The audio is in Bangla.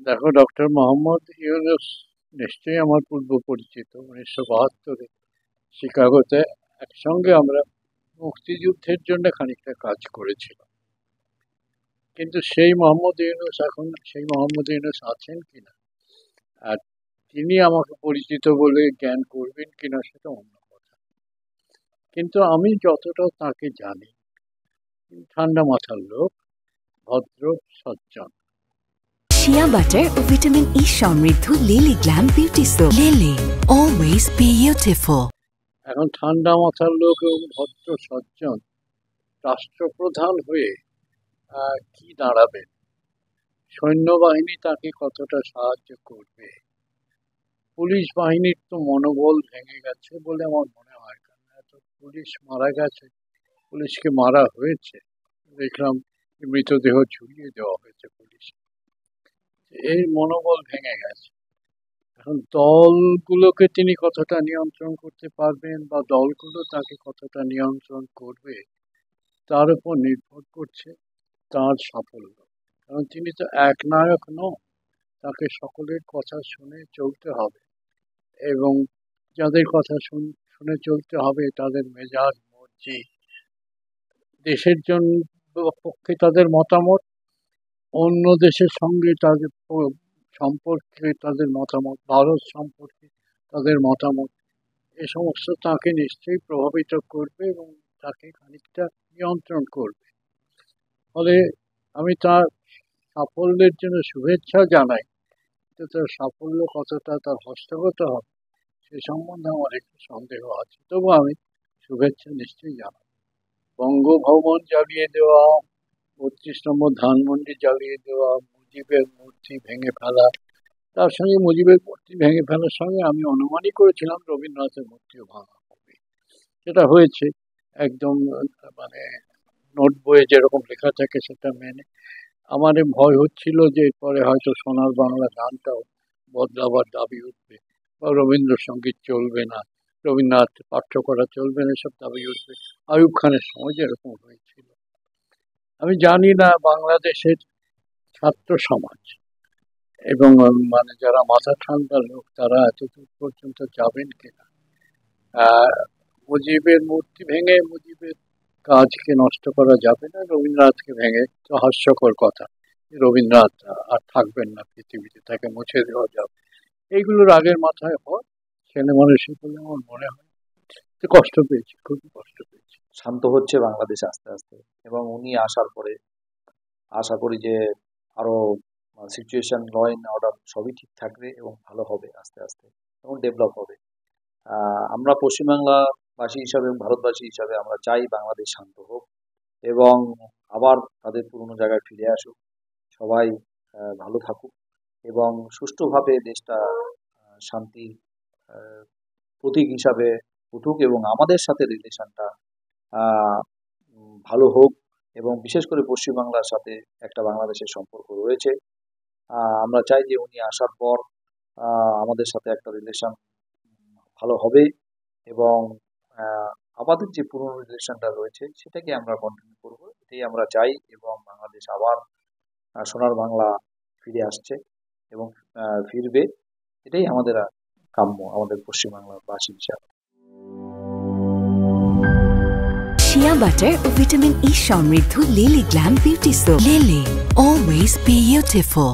দেখো, ডক্টর মোহাম্মদ ইউনূস নিশ্চয়ই আমার পূর্ব পরিচিত। 1972-এ শিকাগোতে একসঙ্গে আমরা মুক্তিযুদ্ধের জন্য খানিকটা কাজ করেছিলাম। কিন্তু সেই মোহাম্মদ ইউনূস আছেন কিনা, আর তিনি আমাকে পরিচিত বলে জ্ঞান করবেন কিনা সেটা অন্য কথা। কিন্তু আমি যতটা তাকে জানি, তিনি ঠান্ডা মাথার লোক, ভদ্র, সজ্জন। শিয়া বাটার ও ভিটামিন ই সমৃদ্ধ lily glam beauty soap. Lily, always beautiful. এখন ঠান্ডা মাথার লোক এবং ভদ্র সজ্জন রাষ্ট্রপ্রধান হয়ে কি দাঁড়াবে? সৈন্যবাহিনী তাকে কতটা সাহায্য করবে? পুলিশ বাহিনীর তো মনোবল ভেঙে গেছে বলে আমার মনে হয়, কারণ এত পুলিশ মারা গেছে, পুলিশকে মারা হয়েছে, দেখলাম মৃতদেহ ঝুলিয়ে দেওয়া হয়েছে পুলিশ। এই মনোবল ভেঙে গেছে। এখন দলগুলোকে তিনি কতটা নিয়ন্ত্রণ করতে পারবেন বা দলগুলো তাকে কতটা নিয়ন্ত্রণ করবে, তার উপর নির্ভর করছে তার সাফল্য। কারণ তিনি তো একনায়ক নন, তাকে সকলের কথা শুনে চলতে হবে, এবং যাদের কথা শুনে চলতে হবে তাদের মেজাজ মর্জি, দেশের জন্য পক্ষে তাদের মতামত, অন্য দেশের সঙ্গে তাদের সম্পর্কে তাদের মতামত, ভারত সম্পর্কে তাদের মতামত, এ সমস্ত তাকে নিশ্চয়ই প্রভাবিত করবে এবং তাকে খানিকটা নিয়ন্ত্রণ করবে। ফলে আমি তার সাফল্যের জন্য শুভেচ্ছা জানাই, কিন্তু তার সাফল্য কতটা তার হস্তগত হবে সে সম্বন্ধে আমার একটু সন্দেহ আছে। তবু আমি শুভেচ্ছা নিশ্চয়ই জানাই। বঙ্গভবন জ্বালিয়ে দেওয়া, 32 নম্বর ধানমন্ডি জ্বালিয়ে দেওয়া, মুজিবের মূর্তি ভেঙে ফেলা, তার সঙ্গে মুজিবের মূর্তি ভেঙে ফেলার সঙ্গে আমি অনুমানই করেছিলাম রবীন্দ্রনাথের মূর্তিও ভাঙা হবে। সেটা হয়েছে একদম, মানে নোট বইয়ে যেরকম লেখা থাকে সেটা মেনে। আমার ভয় হচ্ছিল যে এরপরে হয়তো সোনার বাংলা গানটাও বদলাবার দাবি উঠবে, বা রবীন্দ্রসঙ্গীত চলবে না, রবীন্দ্রনাথ পাঠ্য করা চলবে না, এসব দাবি উঠবে। আইয়ুব খানের সময় যেরকম হয়েছিল। আমি জানি না বাংলাদেশের ছাত্র সমাজ এবং মানে যারা মাথা ঠান্ডা লোক তারা এতদূর পর্যন্ত যাবেন কিনা। মুজিবের মূর্তি ভেঙে মুজিবের কাজকে নষ্ট করা যাবে না, রবীন্দ্রনাথকে ভেঙে তো হাস্যকর কথা, রবীন্দ্রনাথ আর থাকবেন না পৃথিবীতে, তাকে মুছে দেওয়া যাবে, এইগুলোর আগের মাথায় হয় ছেলে মানুষই বলে আমার মনে হয়। কষ্ট পেয়েছি, খুবই কষ্ট পেয়েছি। শান্ত হচ্ছে বাংলাদেশ আস্তে আস্তে, এবং উনি আসার পরে আশা করি যে আরো সিচুয়েশন, ল অ্যান্ড অর্ডার সবই ঠিক থাকবে এবং ভালো হবে আস্তে আস্তে এবং ডেভেলপ হবে। আমরা পশ্চিমবাংলাবাসী হিসাবে এবং ভারতবাসী হিসাবে আমরা চাই বাংলাদেশ শান্ত হোক এবং আবার তাদের পুরনো জায়গায় ফিরে আসুক, সবাই ভালো থাকুক এবং সুষ্ঠুভাবে দেশটা শান্তির প্রতীক হিসাবে উঠুক এবং আমাদের সাথে রিলেশনটা ভালো হোক। এবং বিশেষ করে পশ্চিমবাংলার সাথে একটা বাংলাদেশের সম্পর্ক রয়েছে, আমরা চাই যে উনি আসার পর আমাদের সাথে একটা রিলেশন ভালো হবে এবং আমাদের যে পুরনো রিলেশনটা রয়েছে সেটাকে আমরা কন্টিনিউ করবো, এটাই আমরা চাই। এবং বাংলাদেশ আবার সোনার বাংলা ফিরে আসছে এবং ফিরবে, এটাই আমাদের কাম্য, আমাদের পশ্চিমবাংলাবাসী হিসাবে। শিয়া বাটার ও ভিটামিন ই সমৃদ্ধ lily glam beauty soap. Lily, always beautiful.